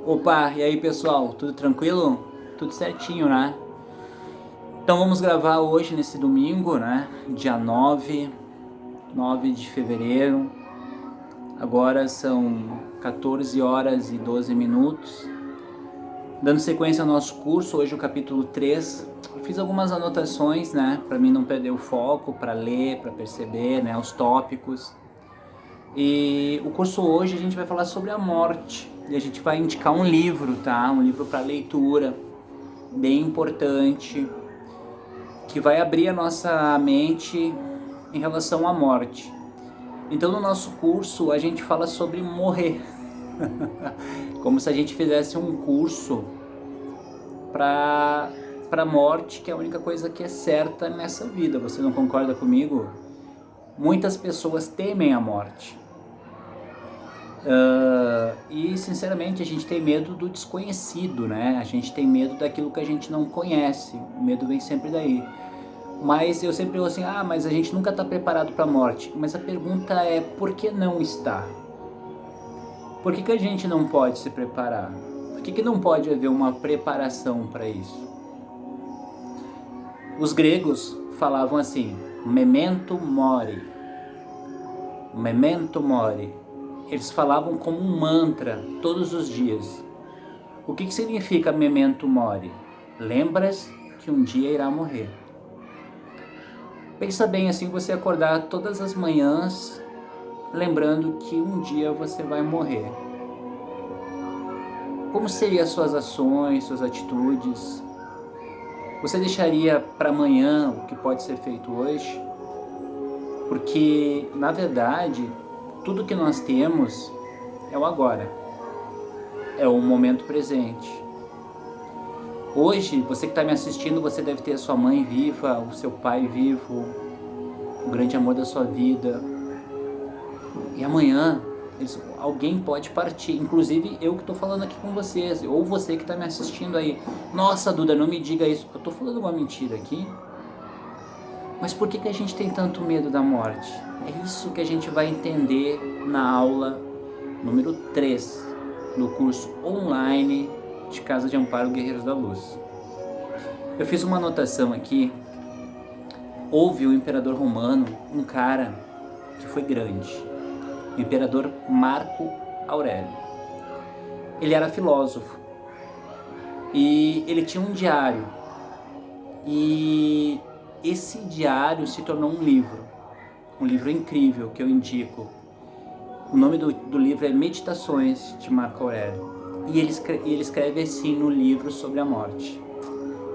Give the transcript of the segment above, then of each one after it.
Opa, e aí pessoal, tudo tranquilo? Tudo certinho, né? Então vamos gravar hoje nesse domingo, né? Dia 9 de fevereiro. Agora são 14 horas e 12 minutos. Dando sequência ao nosso curso, hoje o capítulo 3. Eu fiz algumas anotações, né? Para mim não perder o foco, para ler, para perceber, né? Os tópicos. E o curso hoje a gente vai falar sobre a morte. E a gente vai indicar um livro, tá? Um livro para leitura, bem importante, que vai abrir a nossa mente em relação à morte. Então no nosso curso a gente fala sobre morrer. Como se a gente fizesse um curso para a morte, que é a única coisa que é certa nessa vida. Você não concorda comigo? Muitas pessoas temem a morte. E sinceramente a gente tem medo do desconhecido, né? A gente tem medo daquilo que a gente não conhece. O medo vem sempre daí. Mas eu sempre digo assim, mas a gente nunca está preparado para a morte. Mas a pergunta é, por que não está? Por que a gente não pode se preparar? Por que não pode haver uma preparação para isso? Os gregos falavam assim, memento mori. Memento mori. Eles falavam como um mantra todos os dias. O que significa memento mori? Lembras que um dia irá morrer. Pensa bem assim, você acordar todas as manhãs lembrando que um dia você vai morrer. Como seriam as suas ações, suas atitudes? Você deixaria para amanhã o que pode ser feito hoje? Porque, na verdade, tudo que nós temos é o agora, é o momento presente. Hoje, você que está me assistindo, você deve ter a sua mãe viva, o seu pai vivo, o grande amor da sua vida. E amanhã, alguém pode partir, inclusive eu que estou falando aqui com vocês, ou você que está me assistindo aí. Nossa, Duda, não me diga isso, eu estou falando uma mentira aqui? Mas por que a gente tem tanto medo da morte? É isso que a gente vai entender na aula número 3 do curso online de Casa de Amparo Guerreiros da Luz. Eu fiz uma anotação aqui. Houve o imperador romano, um cara que foi grande, o imperador Marco Aurélio. Ele era filósofo e ele tinha um diário. E esse diário se tornou um livro incrível que eu indico. O nome do livro é Meditações de Marco Aurélio. E ele escreve assim no livro sobre a morte.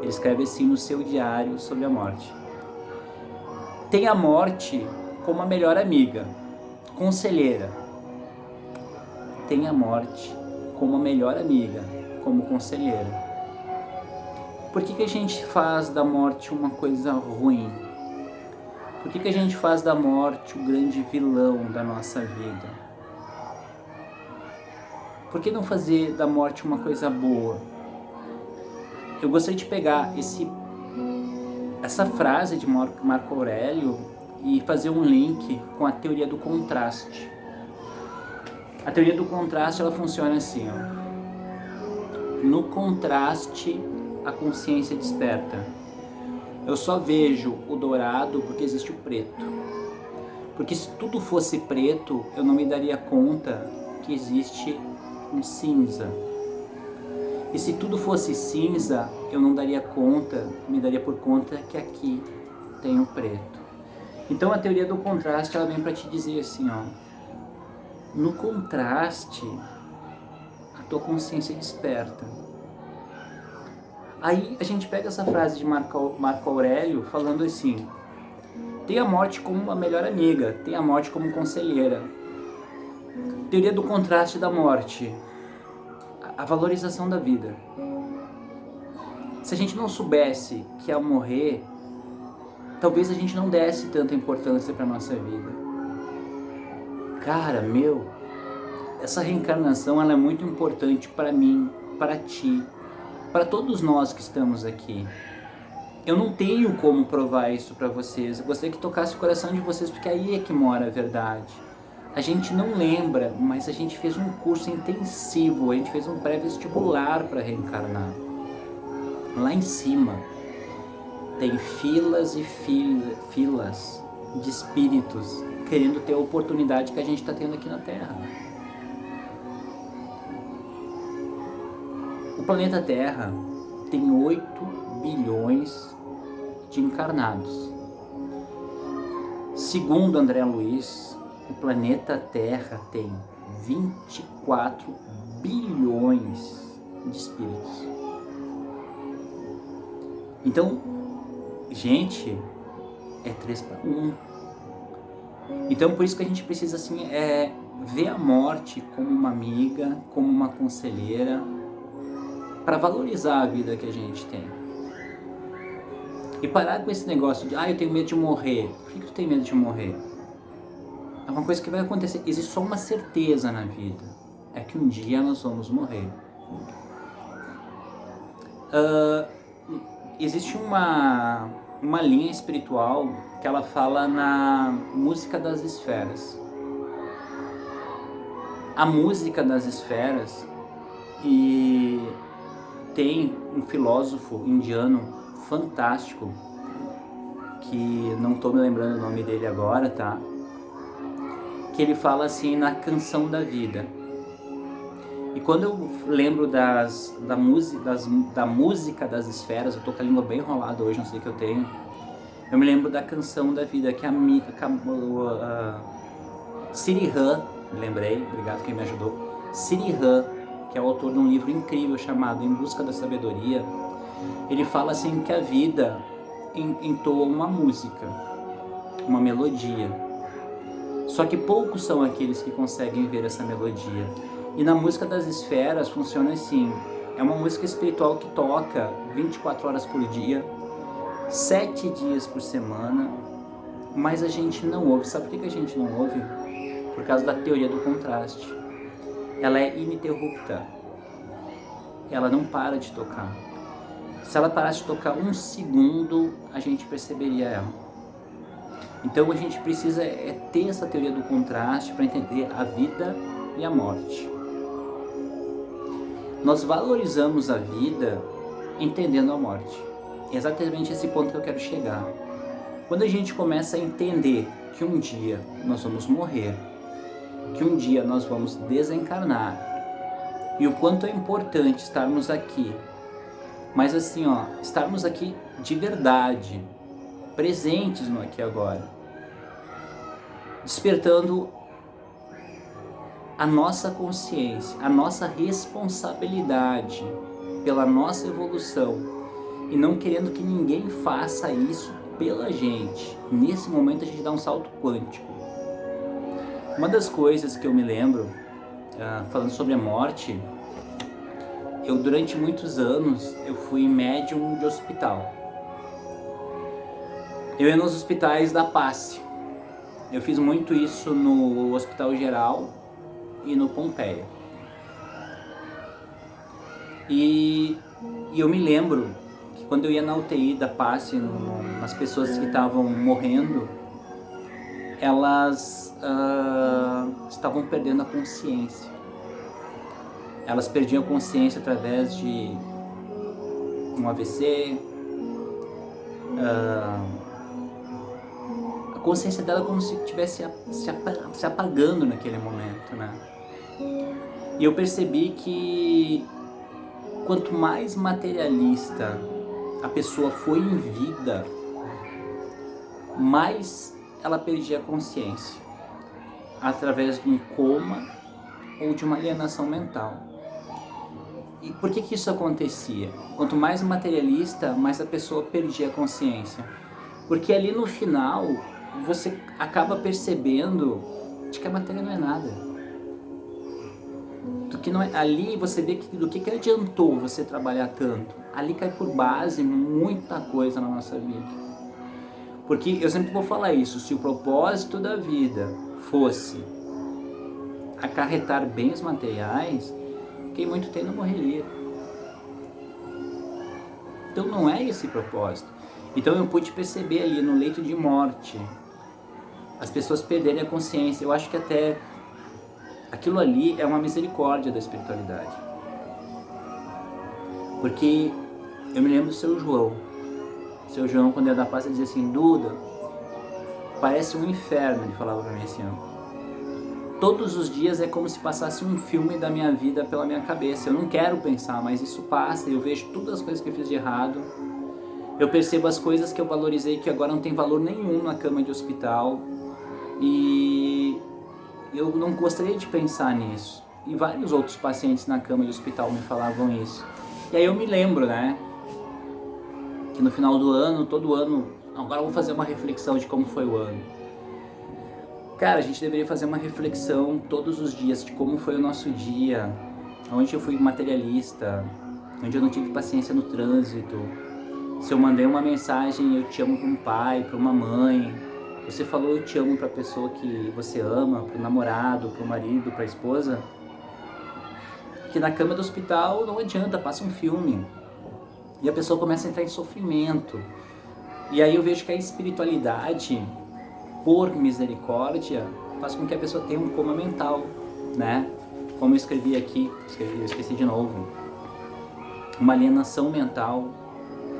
Ele escreve assim no seu diário sobre a morte. Tem a morte como a melhor amiga, conselheira. Tem a morte como a melhor amiga, como conselheira. Por que a gente faz da morte uma coisa ruim? Por que a gente faz da morte o grande vilão da nossa vida? Por que não fazer da morte uma coisa boa? Eu gostaria de pegar essa frase de Marco Aurélio e fazer um link com a teoria do contraste. A teoria do contraste, ela funciona assim, ó. No contraste, a consciência desperta. Eu só vejo o dourado porque existe o preto. Porque se tudo fosse preto, eu não me daria conta que existe um cinza. E se tudo fosse cinza, eu não daria conta, me daria por conta que aqui tem o preto. Então a teoria do contraste, ela vem para te dizer assim, ó. No contraste, a tua consciência desperta. Aí a gente pega essa frase de Marco Aurélio falando assim, tem a morte como uma melhor amiga, tem a morte como conselheira. Teoria do contraste da morte, a valorização da vida. Se a gente não soubesse que ao morrer, talvez a gente não desse tanta importância para nossa vida. Cara, essa reencarnação ela é muito importante para mim, para ti, para todos nós que estamos aqui. Eu não tenho como provar isso para vocês. Eu gostaria que tocasse o coração de vocês, porque aí é que mora a verdade. A gente não lembra, mas a gente fez um curso intensivo, a gente fez um pré-vestibular para reencarnar. Lá em cima tem filas e filas de espíritos querendo ter a oportunidade que a gente está tendo aqui na Terra. O planeta Terra tem 8 bilhões de encarnados. Segundo André Luiz, o planeta Terra tem 24 bilhões de espíritos. Então, gente, é 3 para 1. Então, por isso que a gente precisa assim, ver a morte como uma amiga, como uma conselheira, para valorizar a vida que a gente tem. E parar com esse negócio de, eu tenho medo de morrer. Por que tu tem medo de morrer? É uma coisa que vai acontecer. Existe só uma certeza na vida. É que um dia nós vamos morrer. Existe uma linha espiritual que ela fala na música das esferas. A música das esferas, e tem um filósofo indiano fantástico, que não estou me lembrando o nome dele agora, tá? Que ele fala assim na canção da vida. E quando eu lembro da música das esferas, eu tô com a língua bem enrolada hoje, não sei o que eu tenho. Eu me lembro da canção da vida, que a Sirihan, me lembrei, obrigado quem me ajudou. Sirihan, que é o autor de um livro incrível chamado Em Busca da Sabedoria, ele fala assim que a vida entoa uma música, uma melodia. Só que poucos são aqueles que conseguem ver essa melodia. E na música das esferas funciona assim. É uma música espiritual que toca 24 horas por dia, 7 dias por semana, mas a gente não ouve. Sabe por que a gente não ouve? Por causa da teoria do contraste. Ela é ininterrupta. Ela não para de tocar. Se ela parasse de tocar um segundo, a gente perceberia ela. Então a gente precisa ter essa teoria do contraste para entender a vida e a morte. Nós valorizamos a vida entendendo a morte. É exatamente esse ponto que eu quero chegar. Quando a gente começa a entender que um dia nós vamos morrer, que um dia nós vamos desencarnar, e o quanto é importante estarmos aqui, mas assim, estarmos aqui de verdade, presentes no aqui e agora, despertando a nossa consciência, a nossa responsabilidade pela nossa evolução e não querendo que ninguém faça isso pela gente. Nesse momento a gente dá um salto quântico. Uma das coisas que eu me lembro, falando sobre a morte, eu durante muitos anos eu fui médium de hospital. Eu ia nos hospitais da Passe. Eu fiz muito isso no Hospital Geral e no Pompeia. E eu me lembro que quando eu ia na UTI da Passe, nas pessoas que estavam morrendo, elas estavam perdendo a consciência. Elas perdiam a consciência através de um AVC, a consciência dela como se estivesse se apagando naquele momento, né? E eu percebi que quanto mais materialista a pessoa foi em vida, mais ela perdia a consciência, através de um coma ou de uma alienação mental. E por que isso acontecia? Quanto mais materialista, mais a pessoa perdia a consciência. Porque ali no final, você acaba percebendo de que a matéria não é nada. Ali você vê do que adiantou você trabalhar tanto. Ali cai por base muita coisa na nossa vida. Porque eu sempre vou falar isso, se o propósito da vida fosse acarretar bens materiais, quem muito tem não morreria. Então não é esse propósito. Então eu pude perceber ali no leito de morte as pessoas perderem a consciência. Eu acho que até aquilo ali é uma misericórdia da espiritualidade. Porque eu me lembro do seu João. Seu João, quando ia dar paz, ele dizia assim: Duda, parece um inferno. Ele falava pra mim assim, ó, todos os dias é como se passasse um filme da minha vida pela minha cabeça. Eu não quero pensar, mas isso passa. Eu vejo todas as coisas que eu fiz de errado. Eu percebo as coisas que eu valorizei que agora não tem valor nenhum na cama de hospital. E eu não gostaria de pensar nisso. E vários outros pacientes na cama de hospital me falavam isso. E aí eu me lembro, né, que no final do ano, todo ano, agora eu vou fazer uma reflexão de como foi o ano. Cara, a gente deveria fazer uma reflexão todos os dias de como foi o nosso dia, onde eu fui materialista, onde eu não tive paciência no trânsito, se eu mandei uma mensagem eu te amo para um pai, para uma mãe, você falou eu te amo para a pessoa que você ama, para o namorado, para o marido, para a esposa, que na cama do hospital não adianta, passa um filme e a pessoa começa a entrar em sofrimento. E aí eu vejo que a espiritualidade, por misericórdia, faz com que a pessoa tenha um coma mental, né? Como eu escrevi aqui, eu esqueci de novo, uma alienação mental,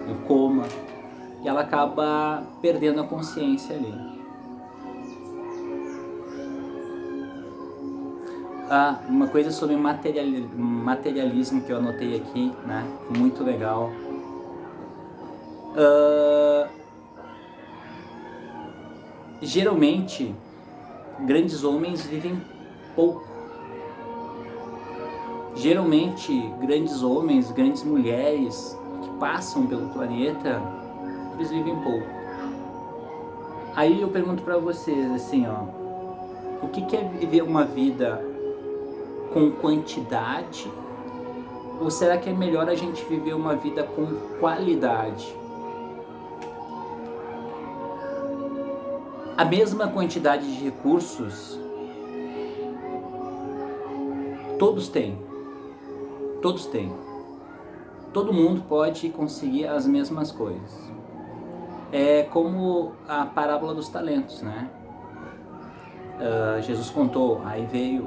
um coma, e ela acaba perdendo a consciência ali. Ah, uma coisa sobre materialismo que eu anotei aqui, né? Muito legal. Geralmente, grandes homens vivem pouco. Geralmente, grandes homens, grandes mulheres que passam pelo planeta, eles vivem pouco. Aí eu pergunto pra vocês assim, ó, o que é viver uma vida com quantidade? Ou será que é melhor a gente viver uma vida com qualidade? A mesma quantidade de recursos, todos têm. Todos têm. Todo mundo pode conseguir as mesmas coisas. É como a parábola dos talentos, né? Jesus contou, aí veio,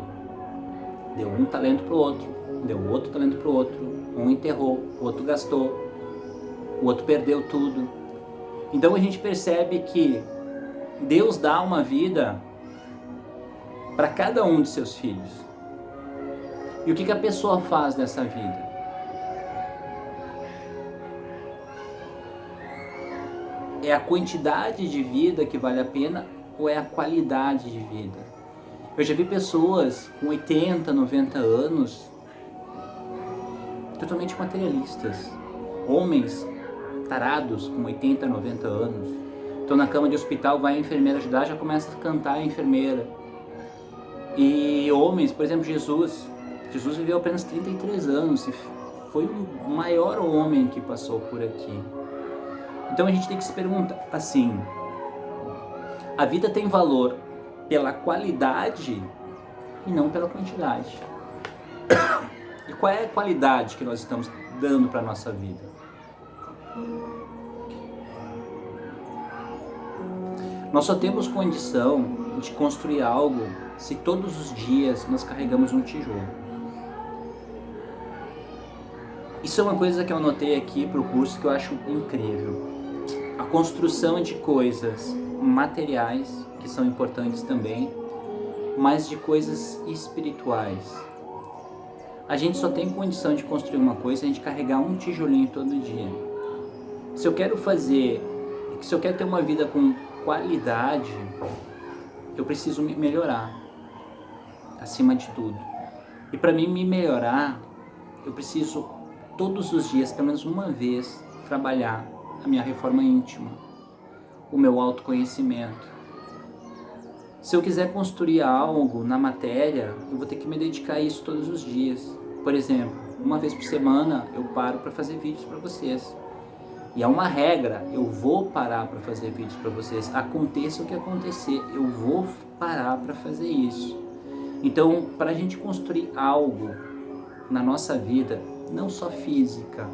deu um talento para o outro, deu outro talento para o outro, um enterrou, o outro gastou, o outro perdeu tudo. Então a gente percebe que Deus dá uma vida para cada um de seus filhos. E o que a pessoa faz dessa vida? É a quantidade de vida que vale a pena ou é a qualidade de vida? Eu já vi pessoas com 80, 90 anos totalmente materialistas. Homens tarados com 80, 90 anos. Estão na cama de hospital, vai a enfermeira ajudar, já começa a cantar a enfermeira. E homens, por exemplo, Jesus viveu apenas 33 anos e foi o maior homem que passou por aqui. Então a gente tem que se perguntar assim, a vida tem valor pela qualidade e não pela quantidade. E qual é a qualidade que nós estamos dando para a nossa vida? Nós só temos condição de construir algo se todos os dias nós carregamos um tijolo. Isso é uma coisa que eu anotei aqui para o curso que eu acho incrível. A construção de coisas materiais, que são importantes também, mas de coisas espirituais. A gente só tem condição de construir uma coisa se a gente carregar um tijolinho todo dia. Se eu quero ter uma vida com qualidade, eu preciso me melhorar, acima de tudo. E para mim me melhorar, eu preciso todos os dias, pelo menos uma vez, trabalhar a minha reforma íntima, o meu autoconhecimento. Se eu quiser construir algo na matéria, eu vou ter que me dedicar a isso todos os dias. Por exemplo, uma vez por semana eu paro para fazer vídeos para vocês. E há uma regra, eu vou parar para fazer vídeos para vocês. Aconteça o que acontecer, eu vou parar para fazer isso. Então, para a gente construir algo na nossa vida, não só física,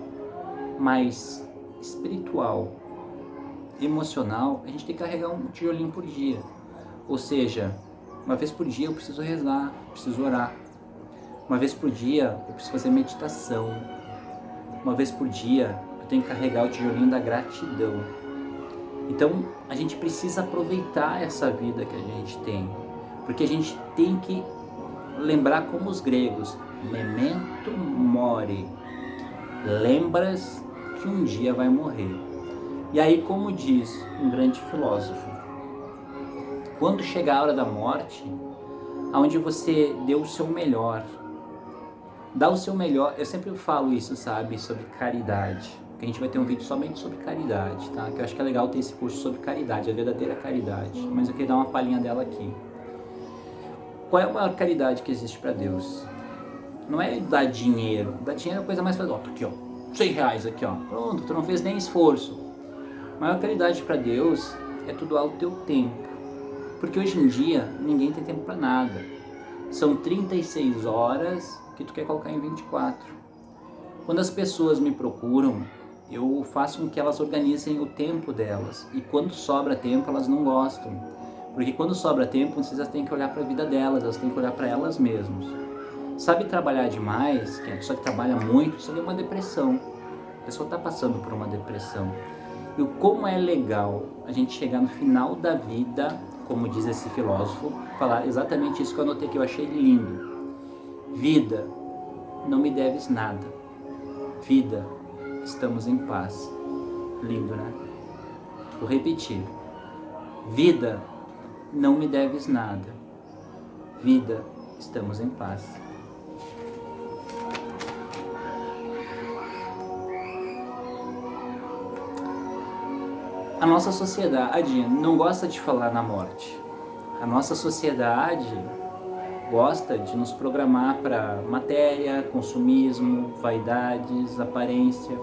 mas espiritual, emocional, a gente tem que carregar um tijolinho por dia. Ou seja, uma vez por dia eu preciso rezar, preciso orar. Uma vez por dia eu preciso fazer meditação. Uma vez por dia eu tenho que carregar o tijolinho da gratidão. Então a gente precisa aproveitar essa vida que a gente tem, porque a gente tem que lembrar como os gregos, memento mori, lembras que um dia vai morrer. E aí, como diz um grande filósofo, quando chegar a hora da morte, onde você deu o seu melhor, dá o seu melhor. Eu sempre falo isso, sabe, sobre caridade, que a gente vai ter um vídeo somente sobre caridade, tá? Que eu acho que é legal ter esse curso sobre caridade, a verdadeira caridade, mas eu queria dar uma palhinha dela aqui. Qual é a maior caridade que existe para Deus? Não é dar dinheiro. Dar dinheiro é a coisa mais fácil. Ó, aqui ó, R$100 aqui ó, pronto, tu não fez nem esforço. A maior caridade para Deus é tu doar o teu tempo, porque hoje em dia ninguém tem tempo para nada. São 36 horas que tu quer colocar em 24. Quando as pessoas me procuram, eu faço com que elas organizem o tempo delas, e quando sobra tempo elas não gostam. Porque quando sobra tempo, vocês têm que olhar para a vida delas, elas têm que olhar para elas mesmas. Sabe trabalhar demais, que é a pessoa que trabalha muito, isso é uma depressão. A pessoa está passando por uma depressão. E como é legal a gente chegar no final da vida, como diz esse filósofo, falar exatamente isso que eu anotei, que eu achei lindo. Vida, não me deves nada. Vida, estamos em paz. Lindo, né? Vou repetir. Vida, não me deves nada. Vida, estamos em paz. A nossa sociedade não gosta de falar na morte. A nossa sociedade gosta de nos programar para matéria, consumismo, vaidades, aparência.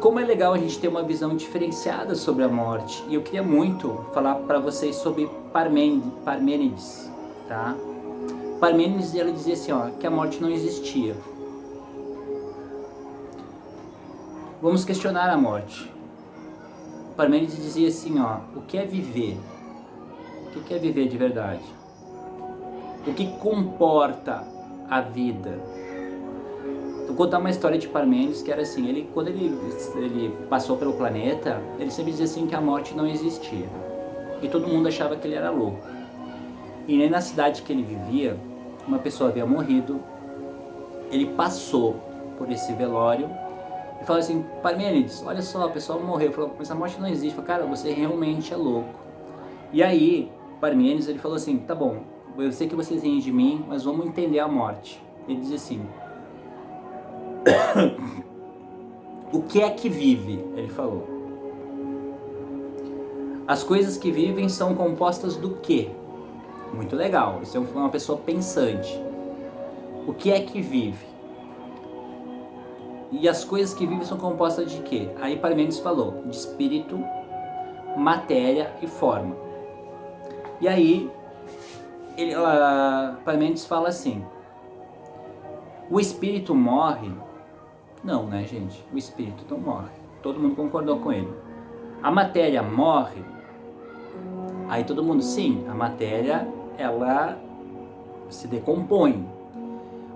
Como é legal a gente ter uma visão diferenciada sobre a morte. E eu queria muito falar para vocês sobre Parmênides, tá? Parmênides, ele dizia assim, ó, que a morte não existia. Vamos questionar a morte. Parmênides dizia assim, ó, o que é viver? O que é viver de verdade? O que comporta a vida? Vou contar uma história de Parmênides que era assim, quando ele passou pelo planeta, ele sempre dizia assim que a morte não existia. E todo mundo achava que ele era louco. E nem na cidade que ele vivia, uma pessoa havia morrido, ele passou por esse velório e falou assim, Parmênides, olha só, a pessoa morreu. Ele falou, mas a morte não existe. Falei, cara, você realmente é louco. E aí, Parmênides, ele falou assim, tá bom, eu sei que vocês riem de mim, mas vamos entender a morte. Ele diz assim, o que é que vive? Ele falou. As coisas que vivem são compostas do quê? Muito legal, isso é uma pessoa pensante. O que é que vive? E as coisas que vivem são compostas de quê? Aí Parmênides falou, de espírito, matéria e forma. E aí, Parmênides fala assim, o espírito morre? Não, né, gente? O espírito não morre. Todo mundo concordou com ele. A matéria morre? Aí todo mundo, sim, a matéria, ela se decompõe.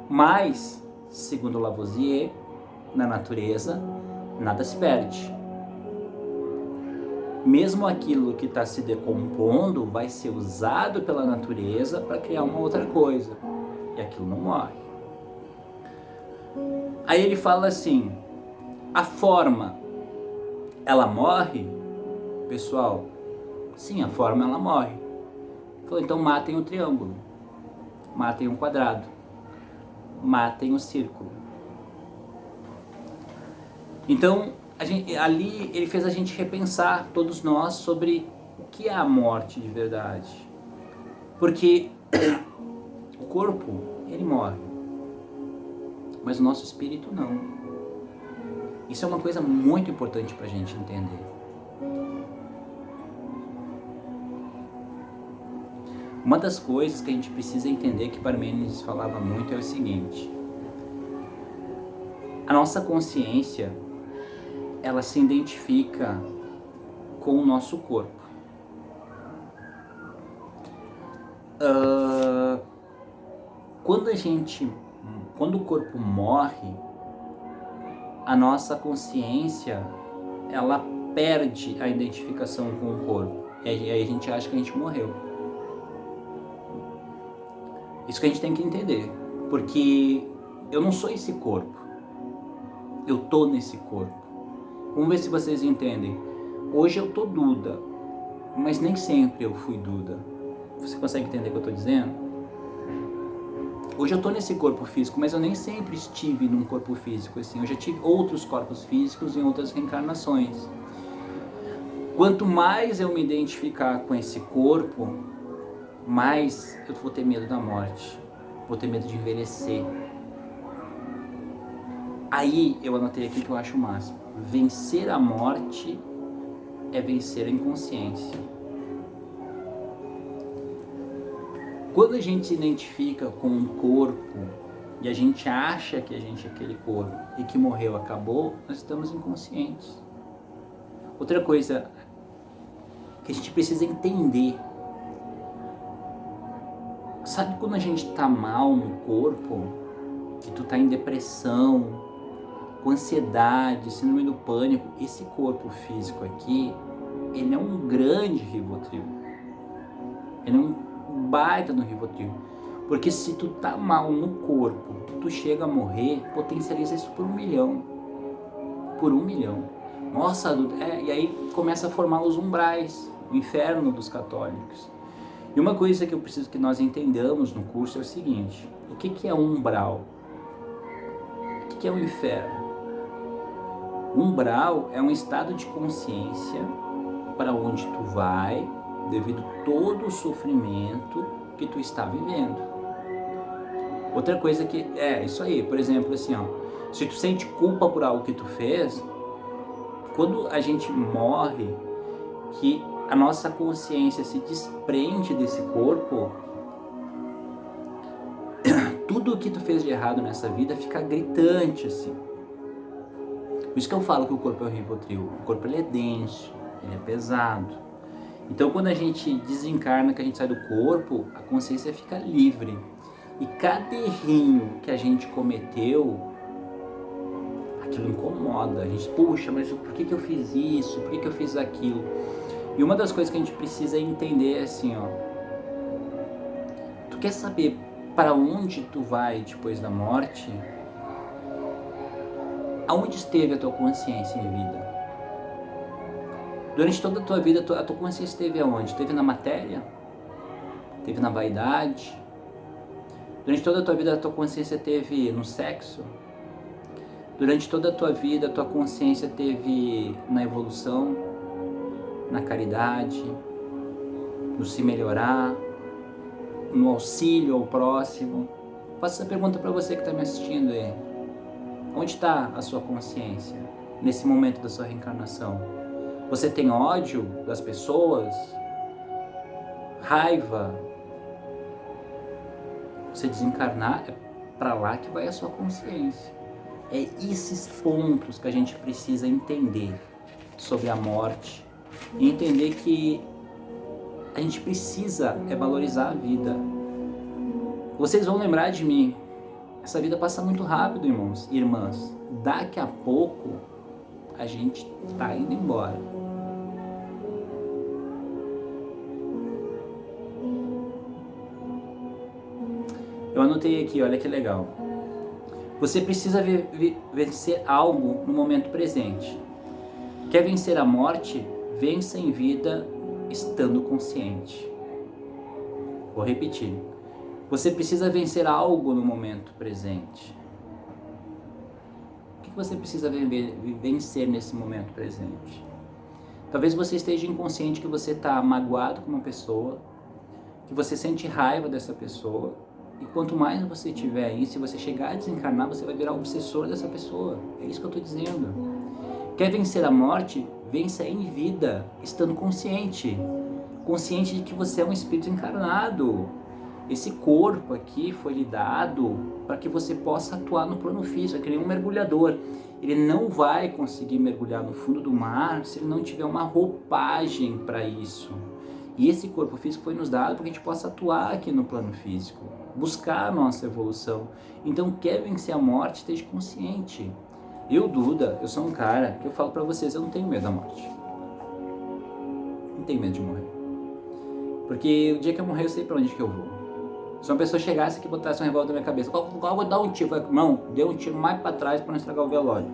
Mas, segundo Lavoisier, na natureza, nada se perde. Mesmo aquilo que está se decompondo vai ser usado pela natureza para criar uma outra coisa. E aquilo não morre. Aí ele fala assim, a forma, ela morre? Pessoal, sim, a forma ela morre. Ele falou, então matem o triângulo, matem o quadrado, matem o círculo. Então, ali ele fez a gente repensar, todos nós, sobre o que é a morte de verdade. Porque o corpo, ele morre. Mas o nosso espírito não. Isso é uma coisa muito importante para a gente entender. Uma das coisas que a gente precisa entender, que Parmênides falava muito, é o seguinte. A nossa consciência, ela se identifica com o nosso corpo. Quando o corpo morre, a nossa consciência, ela perde a identificação com o corpo. E aí a gente acha que a gente morreu. Isso que a gente tem que entender. Porque eu não sou esse corpo. Eu tô nesse corpo. Vamos ver se vocês entendem. Hoje eu tô Duda, mas nem sempre eu fui Duda. Você consegue entender o que eu tô dizendo? Hoje eu tô nesse corpo físico, mas eu nem sempre estive num corpo físico assim. Eu já tive outros corpos físicos em outras reencarnações. Quanto mais eu me identificar com esse corpo, mais eu vou ter medo da morte. Vou ter medo de envelhecer. Aí eu anotei aqui que eu acho o máximo. Vencer a morte é vencer a inconsciência. Quando a gente se identifica com um corpo e a gente acha que a gente é aquele corpo e que morreu, acabou, nós estamos inconscientes. Outra coisa que a gente precisa entender. Sabe quando a gente tá mal no corpo, que tu tá em depressão, com ansiedade, síndrome do pânico? Esse corpo físico aqui, ele é um grande Rivotril. Ele é um baita no Rivotril. Porque se tu tá mal no corpo, tu chega a morrer, potencializa isso por 1 milhão. Por 1 milhão. Nossa, e aí começa a formar os umbrais, o inferno dos católicos. E uma coisa que eu preciso que nós entendamos no curso é o seguinte: o que é umbral? O que é o inferno? Umbral é um estado de consciência para onde tu vai devido a todo o sofrimento que tu está vivendo. Outra coisa que é isso aí, por exemplo, assim, ó, se tu sente culpa por algo que tu fez, quando a gente morre, que a nossa consciência se desprende desse corpo, tudo o que tu fez de errado nessa vida fica gritante, assim. Por isso que eu falo que o corpo é o Rivotril. O corpo, ele é denso, ele é pesado. Então quando a gente desencarna, que a gente sai do corpo, a consciência fica livre. E cada errinho que a gente cometeu, aquilo incomoda. A gente, puxa, mas por que eu fiz isso? Por que eu fiz aquilo? E uma das coisas que a gente precisa entender é assim, ó. Tu quer saber para onde tu vai depois da morte? Aonde esteve a tua consciência em vida? Durante toda a tua vida, a tua consciência esteve aonde? Esteve na matéria? Esteve na vaidade? Durante toda a tua vida, a tua consciência esteve no sexo? Durante toda a tua vida, a tua consciência esteve na evolução, na caridade, no se melhorar, no auxílio ao próximo? Faço essa pergunta para você que está me assistindo aí. Onde está a sua consciência nesse momento da sua reencarnação? Você tem ódio das pessoas? Raiva? Você desencarnar, é para lá que vai a sua consciência. É esses pontos que a gente precisa entender sobre a morte e entender que a gente precisa valorizar a vida. Vocês vão lembrar de mim. Essa vida passa muito rápido, irmãos e irmãs. Daqui a pouco a gente tá indo embora. Eu anotei aqui, olha que legal. Você precisa vencer algo no momento presente. Quer vencer a morte? Vença em vida estando consciente. Vou repetir. Você precisa vencer algo no momento presente. O que você precisa vencer nesse momento presente? Talvez você esteja inconsciente que você está magoado com uma pessoa, que você sente raiva dessa pessoa, e quanto mais você tiver isso, se você chegar a desencarnar, você vai virar obsessor dessa pessoa. É isso que eu estou dizendo. Quer vencer a morte? Vença em vida, estando consciente. Consciente de que você é um espírito encarnado. Esse corpo aqui foi lhe dado para que você possa atuar no plano físico. É que nem um mergulhador. Ele não vai conseguir mergulhar no fundo do mar se ele não tiver uma roupagem para isso. E esse corpo físico foi nos dado para que a gente possa atuar aqui no plano físico, buscar a nossa evolução. Então, quer vencer a morte, esteja consciente. Eu, Duda, eu sou um cara que eu falo para vocês, eu não tenho medo da morte. Não tenho medo de morrer. Porque o dia que eu morrer, eu sei para onde que eu vou. Se uma pessoa chegasse aqui e botasse um revólver na minha cabeça, eu vou dar um tiro. Eu falei, não, dê um tiro mais para trás para não estragar o velório.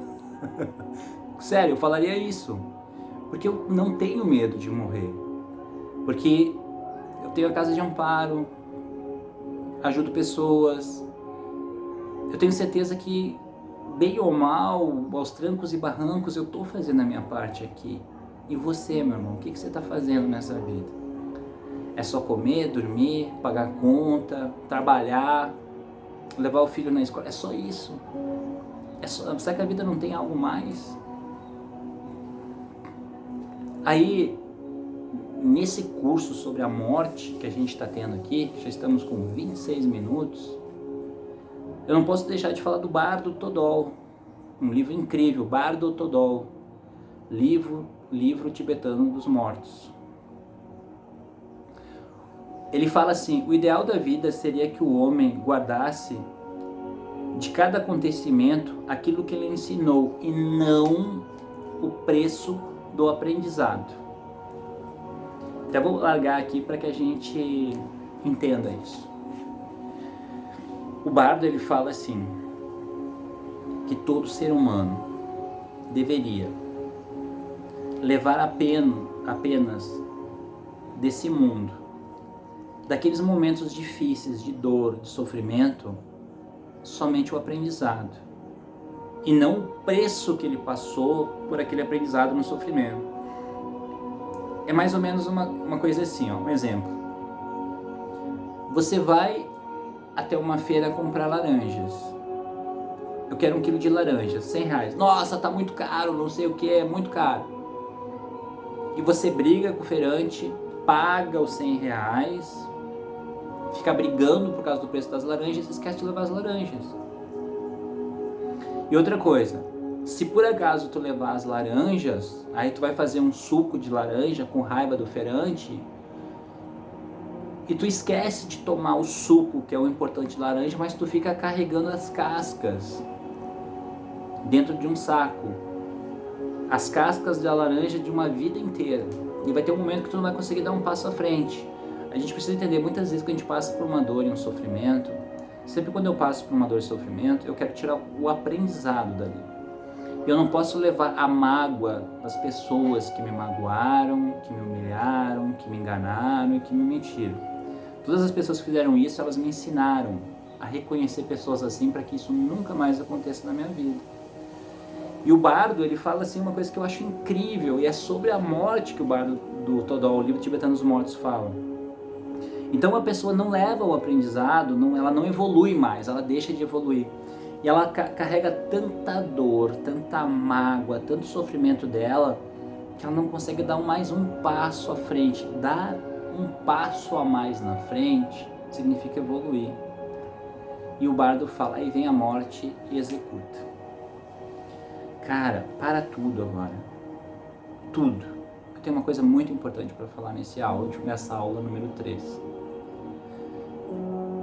Sério, eu falaria isso. Porque eu não tenho medo de morrer. Porque eu tenho a casa de amparo, ajudo pessoas. Eu tenho certeza que, bem ou mal, aos trancos e barrancos, eu estou fazendo a minha parte aqui. E você, meu irmão, o que você está fazendo nessa vida? É só comer, dormir, pagar conta, trabalhar, levar o filho na escola? É só isso? Será que a vida não tem algo mais? Aí, nesse curso sobre a morte que a gente está tendo aqui, já estamos com 26 minutos, eu não posso deixar de falar do Bardo Todol, um livro incrível, Bardo Todol, livro tibetano dos mortos. Ele fala assim, o ideal da vida seria que o homem guardasse de cada acontecimento aquilo que ele ensinou e não o preço do aprendizado. Até vou largar aqui para que a gente entenda isso. O Bardo, ele fala assim, que todo ser humano deveria levar apenas desse mundo, daqueles momentos difíceis, de dor, de sofrimento, somente o aprendizado. E não o preço que ele passou por aquele aprendizado no sofrimento. É mais ou menos uma coisa assim, ó, um exemplo. Você vai até uma feira comprar laranjas. Eu quero 1 quilo de laranjas, R$100. Nossa, tá muito caro, não sei o que, é muito caro. E você briga com o feirante, paga os R$100, fica brigando por causa do preço das laranjas e esquece de levar as laranjas. E outra coisa, se por acaso tu levar as laranjas, aí tu vai fazer um suco de laranja com raiva do feirante, e tu esquece de tomar o suco, que é o importante de laranja, mas tu fica carregando as cascas dentro de um saco. As cascas da laranja de uma vida inteira. E vai ter um momento que tu não vai conseguir dar um passo à frente. A gente precisa entender, muitas vezes que a gente passa por uma dor e um sofrimento, sempre quando eu passo por uma dor e sofrimento, eu quero tirar o aprendizado dali. Eu não posso levar a mágoa das pessoas que me magoaram, que me humilharam, que me enganaram e que me mentiram. Todas as pessoas que fizeram isso, elas me ensinaram a reconhecer pessoas assim para que isso nunca mais aconteça na minha vida. E o Bardo, ele fala assim uma coisa que eu acho incrível, e é sobre a morte que o Bardo do Todol, o livro tibetano dos mortos, fala. Então a pessoa não leva o aprendizado, ela não evolui mais, ela deixa de evoluir. E ela carrega tanta dor, tanta mágoa, tanto sofrimento dela, que ela não consegue dar mais um passo à frente. Dar um passo a mais na frente significa evoluir. E o Bardo fala, aí vem a morte e executa. Cara, para tudo agora. Tudo. Eu tenho uma coisa muito importante para falar nesse áudio, nessa aula número 3.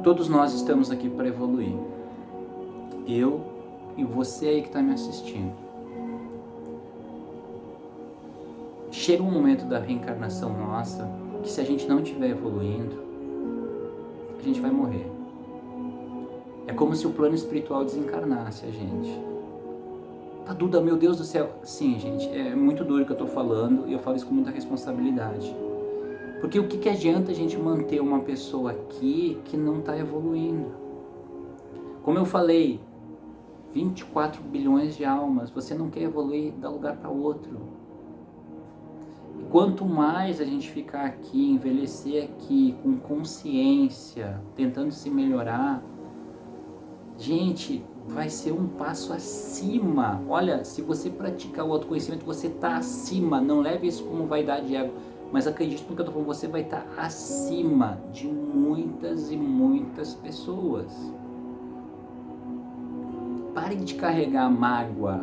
Todos nós estamos aqui para evoluir. Eu e você aí que está me assistindo. Chega um momento da reencarnação nossa que, se a gente não estiver evoluindo, a gente vai morrer. É como se o plano espiritual desencarnasse a gente. Tá, Duda, meu Deus do céu. Sim, gente, é muito duro o que eu tô falando e eu falo isso com muita responsabilidade. Porque o que adianta a gente manter uma pessoa aqui que não está evoluindo? Como eu falei, 24 bilhões de almas, você não quer evoluir, dá lugar para outro. E quanto mais a gente ficar aqui, envelhecer aqui, com consciência, tentando se melhorar, gente, vai ser um passo acima. Olha, se você praticar o autoconhecimento, você está acima. Não leve isso como vaidade e ego, mas acredite no que eu estou falando, você vai estar acima de muitas e muitas pessoas. Pare de carregar mágoa,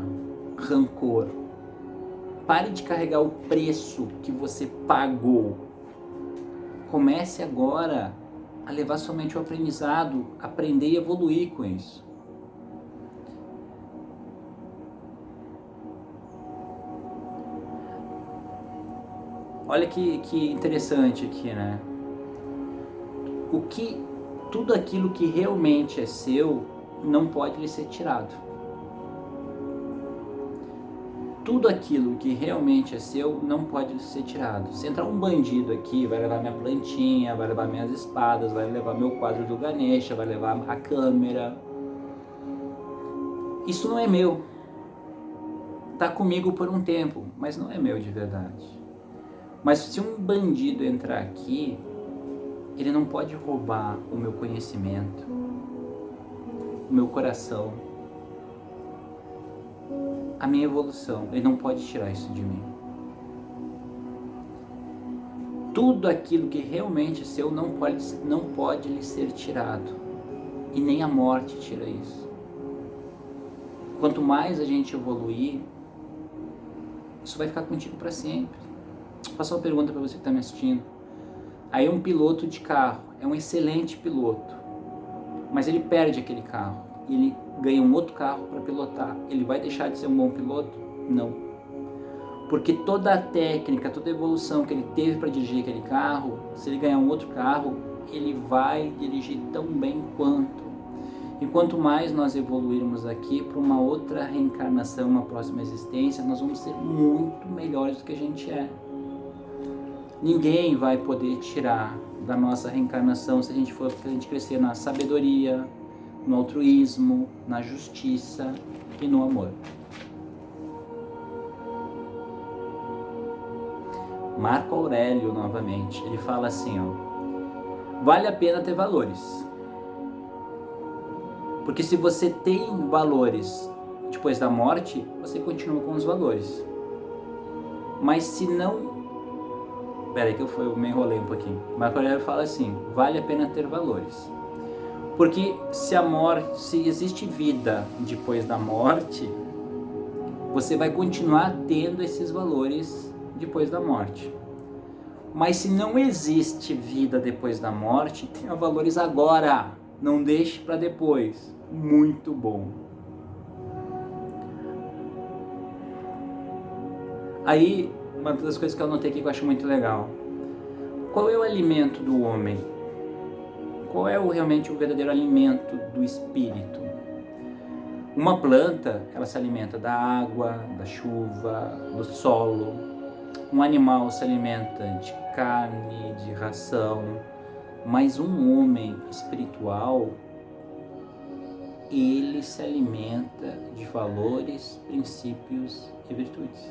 rancor. Pare de carregar o preço que você pagou. Comece agora a levar somente o aprendizado, aprender e evoluir com isso. Olha que interessante aqui, né? Tudo aquilo que realmente é seu não pode lhe ser tirado. Tudo aquilo que realmente é seu não pode lhe ser tirado. Se entrar um bandido aqui, vai levar minha plantinha, vai levar minhas espadas, vai levar meu quadro do Ganesha, vai levar a câmera. Isso não é meu. Tá comigo por um tempo, mas não é meu de verdade. Mas se um bandido entrar aqui, ele não pode roubar o meu conhecimento, o meu coração, a minha evolução. Ele não pode tirar isso de mim. Tudo aquilo que realmente é seu não pode lhe ser tirado. E nem a morte tira isso. Quanto mais a gente evoluir, isso vai ficar contigo para sempre. Vou passar uma pergunta para você que está me assistindo. Aí um piloto de carro, é um excelente piloto, mas ele perde aquele carro, ele ganha um outro carro para pilotar. Ele vai deixar de ser um bom piloto? Não. Porque toda a técnica, toda a evolução que ele teve para dirigir aquele carro, se ele ganhar um outro carro, ele vai dirigir tão bem quanto. E quanto mais nós evoluirmos aqui para uma outra reencarnação, uma próxima existência, nós vamos ser muito melhores do que a gente é. Ninguém vai poder tirar da nossa reencarnação se a gente crescer na sabedoria, no altruísmo, na justiça e no amor. Marco Aurélio, novamente, ele fala assim, ó, vale a pena ter valores. Porque se você tem valores depois da morte, você continua com os valores. Mas se não... Peraí que eu me enrolei um pouquinho. Marco Aurélio fala assim, vale a pena ter valores. Porque se existe vida depois da morte, você vai continuar tendo esses valores depois da morte. Mas se não existe vida depois da morte, tenha valores agora. Não deixe para depois. Muito bom. Aí, uma das coisas que eu anotei aqui que eu acho muito legal. Qual é o alimento do homem? Qual é realmente o verdadeiro alimento do espírito? Uma planta, ela se alimenta da água, da chuva, do solo. Um animal se alimenta de carne, de ração. Mas um homem espiritual, ele se alimenta de valores, princípios e virtudes.